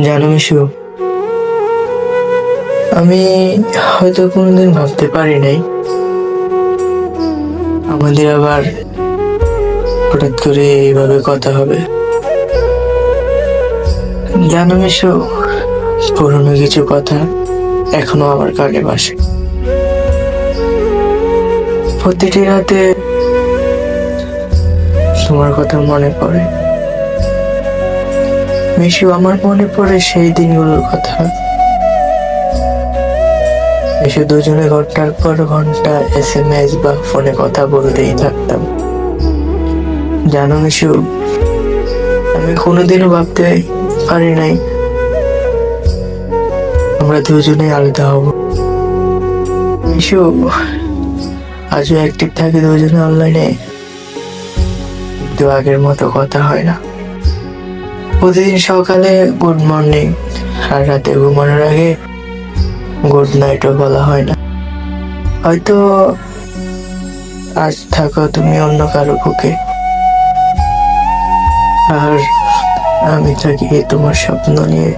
জানো মিশু, আমি হয়তো কোনোদিন ভাবতে পারি নাই আমাদের আবার হঠাৎ করে এইভাবে কথা হবে। জানো মিশু, পুরনো কিছু কথা এখনো আমার কানে ভাসে। প্রতিটি রাতে তোমার কথা মনে পড়ে মিশু, আমার মনে পড়ে সেই দিনগুলোর কথা। মিশু, দুজনে ঘন্টার পর ঘন্টা SMS বা ফোনে কথা বলতেই থাকতাম। জানো মিশু, আমি কোনোদিনও ভাবতে পারি নাই আমরা দুজনে আলাদা হব। মিশু, আজও অ্যাক্টিভ থাকি দুজনে অনলাইনে, কিন্তু আগের মতো কথা হয় না। প্রতিদিন সকালে গুড মর্নিং আর রাতে ঘুমানোর আগে গুড নাইটও বলা হয় না। হয়তো আজ থাকো তুমি অন্য কারো বুকে, আর আমি থাকি তোমার স্বপ্ন নিয়ে।